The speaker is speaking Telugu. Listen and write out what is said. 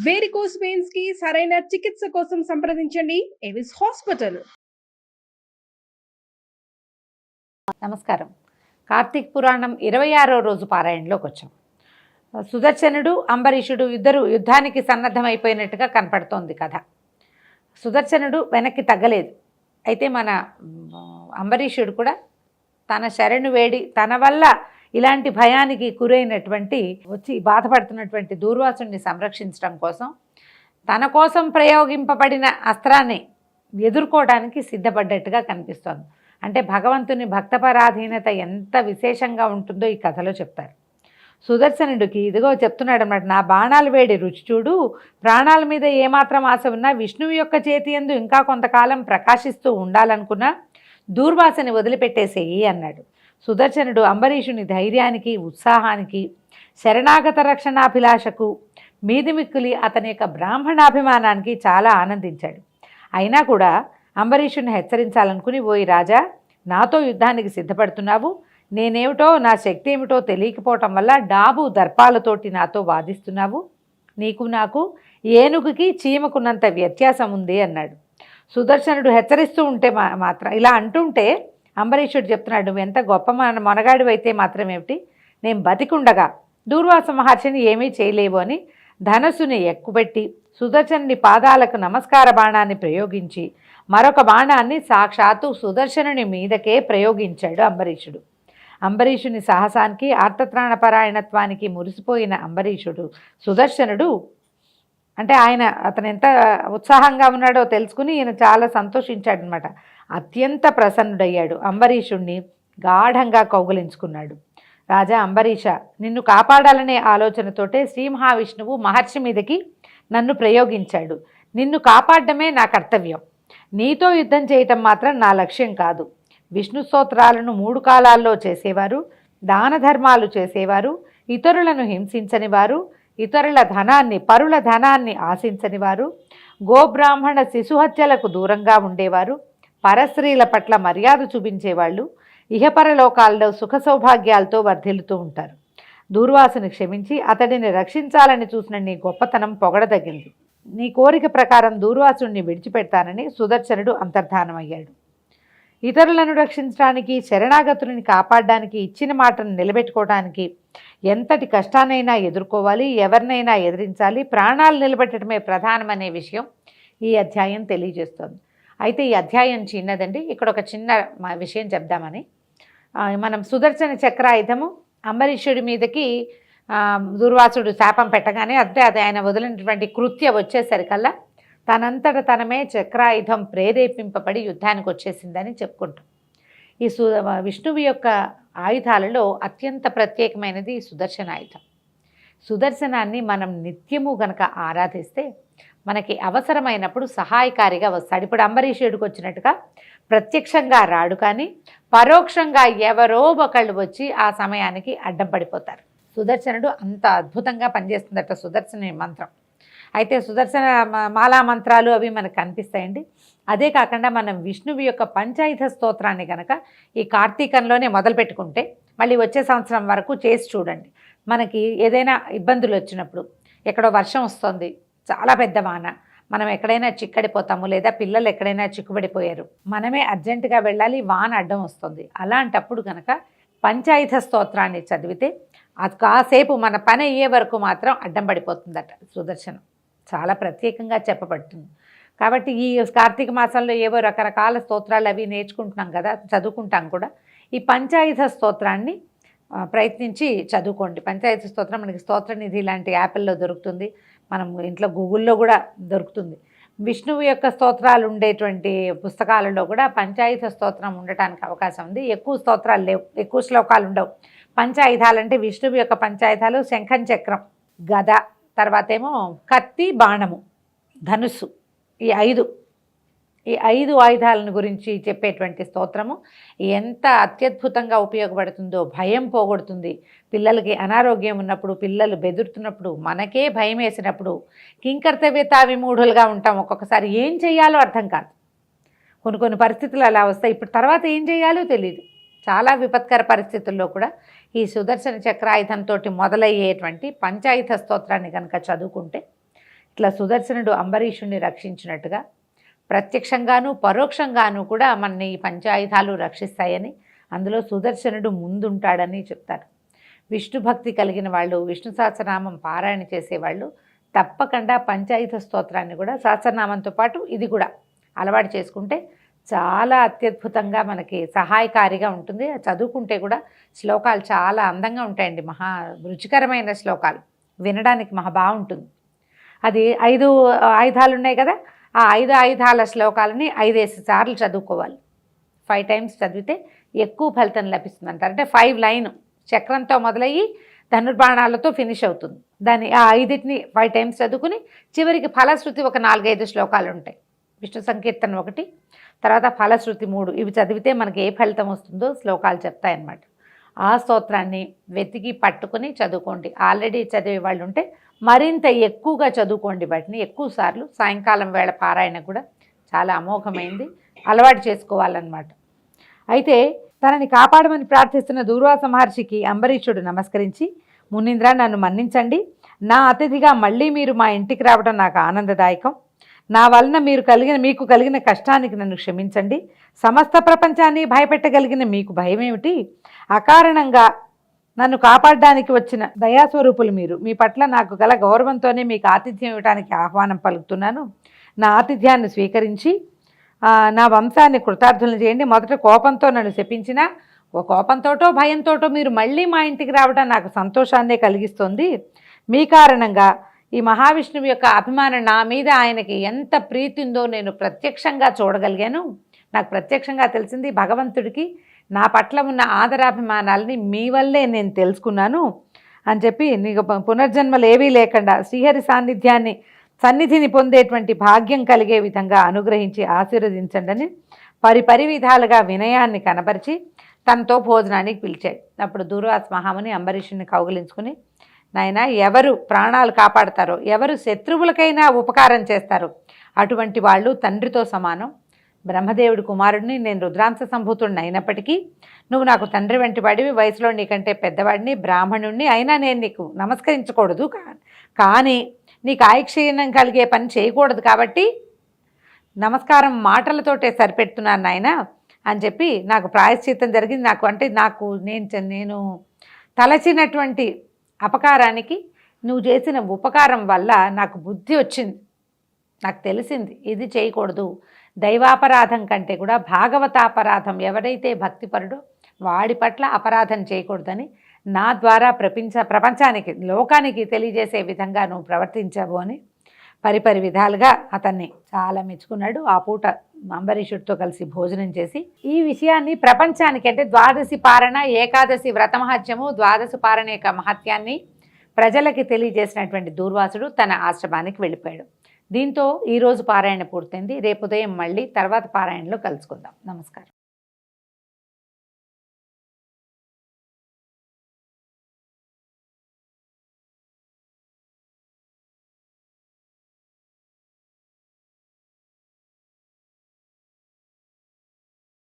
వేరికోస్ వెయిన్స్ కి సరైన చికిత్స కోసం సంప్రదించండి ఎవిస్ హాస్పిటల్. నమస్కారం. కార్తీక పురాణం 26వ రోజు పారాయణలోకి వచ్చాం. సుదర్శనుడు అంబరీషుడు ఇద్దరు యుద్ధానికి సన్నద్ధమైపోయినట్టుగా కనపడుతోంది కథ. సుదర్శనుడు వెనక్కి తగ్గలేదు. అయితే మన అంబరీషుడు కూడా తన శరణు వేడి తన వల్ల ఇలాంటి భయానికి గురైనటువంటి వచ్చి బాధపడుతున్నటువంటి దూర్వాసుని సంరక్షించడం కోసం తన కోసం ప్రయోగింపబడిన అస్త్రాన్ని ఎదుర్కోవడానికి సిద్ధపడ్డట్టుగా కనిపిస్తోంది. అంటే భగవంతుని భక్తపరాధీనత ఎంత విశేషంగా ఉంటుందో ఈ కథలో చెప్తారు. సుదర్శనుడికి ఇదిగో చెప్తున్నాడు అన్నమాట, నా బాణాలు వేడి రుచి చూడు, ప్రాణాల మీద ఏమాత్రం ఆశ ఉన్నా విష్ణువు యొక్క చేతి యందు ఇంకా కొంతకాలం ప్రకాశిస్తూ ఉండాలనుకున్నా దూర్వాసని వదిలిపెట్టేసేయి అన్నాడు. సుదర్శనుడు అంబరీషుని ధైర్యానికి, ఉత్సాహానికి, శరణాగత రక్షణాభిలాషకు, మీదిమిక్కులి అతని యొక్క బ్రాహ్మణాభిమానానికి చాలా ఆనందించాడు. అయినా కూడా అంబరీషుని హెచ్చరించాలనుకుని, ఓయి రాజా, నాతో యుద్ధానికి సిద్ధపడుతున్నావు, నేనేమిటో నా శక్తి ఏమిటో తెలియకపోవటం వల్ల డాబు దర్పాలతోటి నాతో వాదిస్తున్నావు, నీకు నాకు ఏనుగుకి చీమకున్నంత వ్యత్యాసం ఉంది అన్నాడు. సుదర్శనుడు హెచ్చరిస్తూ ఉంటే మాత్రం ఇలా అంటుంటే అంబరీషుడు చెప్తున్నాడు, నువ్వు ఎంత గొప్ప మొనగాడివైతే మాత్రం ఏమిటి, నేను బతికుండగా దూర్వాస మహర్షిని ఏమీ చేయలేవు అని ధనస్సుని ఎక్కుపెట్టి సుదర్శనుని పాదాలకు నమస్కార బాణాన్ని ప్రయోగించి మరొక బాణాన్ని సాక్షాత్తు సుదర్శనుని మీదకే ప్రయోగించాడు అంబరీషుడు. అంబరీషుని సాహసానికి, ఆర్తత్రాణపరాయణత్వానికి మురిసిపోయిన అంబరీషుడు సుదర్శనుడు అంటే అతను ఎంత ఉత్సాహంగా ఉన్నాడో తెలుసుకుని ఈయన చాలా సంతోషించాడనమాట. అత్యంత ప్రసన్నుడయ్యాడు. అంబరీషుణ్ణి గాఢంగా కౌగిలించుకున్నాడు. రాజా అంబరీష, నిన్ను కాపాడాలనే ఆలోచనతోటే శ్రీ మహావిష్ణువు మహర్షి మీదకి నన్ను ప్రయోగించాడు. నిన్ను కాపాడడమే నా కర్తవ్యం. నీతో యుద్ధం చేయటం మాత్రం నా లక్ష్యం కాదు. విష్ణు స్తోత్రాలను 3 కాలాల్లో చేసేవారు, దాన ధర్మాలు చేసేవారు, ఇతరులను హింసించని వారు, ఇతరుల ధనాన్ని, పరుల ధనాన్ని ఆశించని వారు, గోబ్రాహ్మణ శిశుహత్యలకు దూరంగా ఉండేవారు, పరస్త్రీల పట్ల మర్యాద చూపించేవాళ్ళు, ఇహపరలోకాల్లో సుఖ సౌభాగ్యాలతో వర్ధిల్లుతూ ఉంటారు. దూర్వాసుని క్షమించి అతడిని రక్షించాలని చూసిన నీ గొప్పతనం పొగడదగింది. నీ కోరిక ప్రకారం దూర్వాసుని విడిచిపెడతానని సుదర్శనుడు అంతర్ధానమయ్యాడు. ఇతరులను రక్షించడానికి, శరణాగతులని కాపాడడానికి, ఇచ్చిన మాటను నిలబెట్టుకోవడానికి ఎంతటి కష్టానైనా ఎదుర్కోవాలి, ఎవరినైనా ఎదిరించాలి, ప్రాణాలు నిలబెట్టడమే ప్రధానమనే విషయం ఈ అధ్యాయం తెలియజేస్తోంది. అయితే ఈ అధ్యాయం చిన్నదండి. ఇక్కడ ఒక చిన్న విషయం చెప్దామని, మనం సుదర్శన చక్రాయుధము అంబరీషుడి మీదకి దూర్వాసుడు శాపం పెట్టగానే అది ఆయన వదిలినటువంటి కృత్య వచ్చేసరికల్లా తనంతట తనమే చక్రాయుధం ప్రేరేపింపబడి యుద్ధానికి వచ్చేసిందని చెప్పుకుంటాం. ఈ విష్ణువు యొక్క ఆయుధాలలో అత్యంత ప్రత్యేకమైనది సుదర్శన ఆయుధం. సుదర్శనాన్ని మనం నిత్యము గనక ఆరాధిస్తే మనకి అవసరమైనప్పుడు సహాయకారిగా వస్తాడు. ఇప్పుడు అంబరీషుడికి వచ్చినట్టుగా ప్రత్యక్షంగా రాడు, కానీ పరోక్షంగా ఎవరో ఒకళ్ళు వచ్చి ఆ సమయానికి అడ్డం పడిపోతారు. సుదర్శనుడు అంత అద్భుతంగా పనిచేస్తుందట సుదర్శన మంత్రం. అయితే సుదర్శన మాలా మంత్రాలు అవి మనకు కనిపిస్తాయండి. అదే కాకుండా మనం విష్ణువు యొక్క పంచాయుధ స్తోత్రాన్ని కనుక ఈ కార్తీకంలోనే మొదలు పెట్టుకుంటే మళ్ళీ వచ్చే సంవత్సరం వరకు చేసి చూడండి. మనకి ఏదైనా ఇబ్బందులు వచ్చినప్పుడు, ఎక్కడో వర్షం వస్తుంది, చాలా పెద్ద వాన, మనం ఎక్కడైనా చిక్కడిపోతాము, లేదా పిల్లలు ఎక్కడైనా చిక్కుబడిపోయారు, మనమే అర్జెంటుగా వెళ్ళాలి, వాన అడ్డం వస్తుంది, అలాంటప్పుడు కనుక పంచాయుధ స్తోత్రాన్ని చదివితే అది కాసేపు మన పని అయ్యే వరకు మాత్రం అడ్డం పడిపోతుందట. సుదర్శనం చాలా ప్రత్యేకంగా చెప్పబడుతుంది. కాబట్టి ఈ కార్తీక మాసంలో ఏవో రకరకాల స్తోత్రాలు అవి నేర్చుకుంటున్నాం కదా, చదువుకుంటాం కూడా. ఈ పంచాయుధ స్తోత్రాన్ని ప్రయత్నించి చదువుకోండి. పంచాయుధ స్తోత్రం మనకి స్తోత్రనిధి లాంటి యాప్ల్లో దొరుకుతుంది, మనం ఇంట్లో గూగుల్లో కూడా దొరుకుతుంది. విష్ణువు యొక్క స్తోత్రాలు ఉండేటువంటి పుస్తకాలలో కూడా పంచాయుధ స్తోత్రం ఉండటానికి అవకాశం ఉంది. ఎక్కువ స్తోత్రాలు లేవు, ఎక్కువ శ్లోకాలు ఉండవు. పంచాయుధాలంటే విష్ణువు యొక్క పంచాయుధాలు శంఖం, చక్రం, గద, తర్వాత ఏమో కత్తి, బాణము, ధనుస్సు, ఈ ఐదు ఆయుధాలను గురించి చెప్పేటువంటి స్తోత్రము ఎంత అత్యద్భుతంగా ఉపయోగపడుతుందో. భయం పోగొడుతుంది. పిల్లలకి అనారోగ్యం ఉన్నప్పుడు, పిల్లలు బెదురుతున్నప్పుడు, మనకే భయం వేసినప్పుడు, కింకర్తవ్యతా విమూఢులుగా ఉంటాం. ఒక్కొక్కసారి ఏం చేయాలో అర్థం కాదు. కొన్ని పరిస్థితులు అలా వస్తాయి. ఇప్పుడు తర్వాత ఏం చేయాలో తెలియదు. చాలా విపత్కర పరిస్థితుల్లో కూడా ఈ సుదర్శన చక్రాయుధంతో మొదలయ్యేటువంటి పంచాయుధ స్తోత్రాన్ని కనుక చదువుకుంటే ఇట్లా సుదర్శనుడు అంబరీషుణ్ణి రక్షించినట్టుగా ప్రత్యక్షంగాను పరోక్షంగాను కూడా మనని ఈ పంచాయుధాలు రక్షిస్తాయని, అందులో సుదర్శనుడు ముందుంటాడని చెప్తారు. విష్ణు భక్తి కలిగిన వాళ్ళు, విష్ణు సహస్రనామం పారాయణ చేసేవాళ్ళు తప్పకుండా పంచాయుధ స్తోత్రాన్ని కూడా సహస్రనామంతో పాటు ఇది కూడా అలవాటు చేసుకుంటే చాలా అత్యద్భుతంగా మనకి సహాయకారిగా ఉంటుంది. చదువుకుంటే కూడా శ్లోకాలు చాలా అందంగా ఉంటాయండి, మహా రుచికరమైన శ్లోకాలు, వినడానికి మహా బాగుంటుంది. అది 5 ఆయుధాలు ఉన్నాయి కదా, ఆ 5 ఆయుధాల శ్లోకాలని 5 సార్లు చదువుకోవాలి. 5 టైమ్స్ చదివితే ఎక్కువ ఫలితం లభిస్తుంది అంటారు. అంటే 5 లైన్ చక్రంతో మొదలయ్యి ధనుర్బాణాలతో ఫినిష్ అవుతుంది. దాన్ని ఆ 5టిని 5 టైమ్స్ చదువుకుని చివరికి ఫలశ్రుతి ఒక 4-5 శ్లోకాలు ఉంటాయి. విష్ణు సంకీర్తన 1, తర్వాత ఫలశ్రుతి 3. ఇవి చదివితే మనకి ఏ ఫలితం వస్తుందో శ్లోకాలు చెప్తాయన్నమాట. ఆ స్తోత్రాన్ని వెతికి పట్టుకుని చదువుకోండి. ఆల్రెడీ చదివే వాళ్ళు ఉంటే మరింత ఎక్కువగా చదువుకోండి. వాటిని ఎక్కువ సార్లు సాయంకాలం వేళ పారాయణ కూడా చాలా అమోఘమైంది, అలవాటు చేసుకోవాలన్నమాట. అయితే తనని కాపాడమని ప్రార్థిస్తున్న దూర్వాస మహర్షికి అంబరీషుడు నమస్కరించి, మునీంద్ర, నన్ను మన్నించండి. నా అతిథిగా మళ్ళీ మీరు మా ఇంటికి రావడం నాకు ఆనందదాయకం. నా వలన మీకు కలిగిన కష్టానికి నన్ను క్షమించండి. సమస్త ప్రపంచాన్ని భయపెట్టగలిగిన మీకు భయమేమిటి? అకారణంగా నన్ను కాపాడడానికి వచ్చిన దయాస్వరూపులు మీరు. మీ పట్ల నాకు గల గౌరవంతోనే మీకు ఆతిథ్యం ఇవ్వడానికి ఆహ్వానం పలుకుతున్నాను. నా ఆతిథ్యాన్ని స్వీకరించి నా వంశాన్ని కృతార్థులను చేయండి. మొదట కోపంతో నన్ను శపించినా, కోపంతోటో భయంతోటో మీరు మళ్ళీ మా ఇంటికి రావడం నాకు సంతోషాన్నే కలిగిస్తుంది. మీ కారణంగా ఈ మహావిష్ణువు యొక్క అభిమానం నా మీద ఆయనకి ఎంత ప్రీతి ఉందో నేను ప్రత్యక్షంగా చూడగలిగాను. నాకు ప్రత్యక్షంగా తెలిసింది భగవంతుడికి నా పట్ల ఉన్న ఆదరాభిమానాలని మీ వల్లే నేను తెలుసుకున్నాను అని చెప్పి, నీకు పునర్జన్మలు ఏవీ లేకుండా శ్రీహరి సన్నిధిని పొందేటువంటి భాగ్యం కలిగే విధంగా అనుగ్రహించి ఆశీర్వదించండి అని పరిపరి విధాలుగా వినయాన్ని కనపరిచి తనతో భోజనానికి పిలిచాడు. అప్పుడు దూర్వాస మహాముని అంబరీషుని కౌగిలించుకుని, నాయన, ఎవరు ప్రాణాలు కాపాడతారో, ఎవరు శత్రువులకైనా ఉపకారం చేస్తారో అటువంటి వాళ్ళు తండ్రితో సమానం. బ్రహ్మదేవుడి కుమారుడిని, నేను రుద్రాంశ సంభూతుడిని అయినప్పటికీ నువ్వు నాకు తండ్రి వంటి వాడివి, వయసులో నీకంటే పెద్దవాడిని, బ్రాహ్మణుణ్ణి, అయినా నేను నీకు నమస్కరించకూడదు. కానీ నీకు ఆయుక్షీణం కలిగే పని చేయకూడదు కాబట్టి నమస్కారం మాటలతోటే సరిపెడుతున్నాను నాయన అని చెప్పి, నాకు ప్రాయశ్చిత్తం జరిగింది. నేను తలచినటువంటి అపకారానికి నువ్వు చేసిన ఉపకారం వల్ల నాకు బుద్ధి వచ్చింది. నాకు తెలిసింది ఇది చేయకూడదు. దైవాపరాధం కంటే కూడా భాగవతాపరాధం, ఎవరైతే భక్తిపరుడో వాడి పట్ల అపరాధం చేయకూడదని నా ద్వారా ప్రపంచానికి, లోకానికి తెలియజేసే విధంగా నువ్వు ప్రవర్తించావు అని పరిపరి విధాలుగా అతన్ని చాలా మెచ్చుకున్నాడు. ఆ పూట అంబరీషుడితో కలిసి భోజనం చేసి ఈ విషయాన్ని ప్రపంచానికి, అంటే ద్వాదశి పారణ, ఏకాదశి వ్రత మహత్యము, ద్వాదశి పారణ యొక్క మహత్యాన్ని ప్రజలకి తెలియజేసినటువంటి దూర్వాసుడు తన ఆశ్రమానికి వెళ్ళిపోయాడు. దీంతో ఈరోజు పారాయణ పూర్తయింది. రేపు ఉదయం మళ్ళీ తర్వాత పారాయణలో కలుసుకుందాం. నమస్కారం.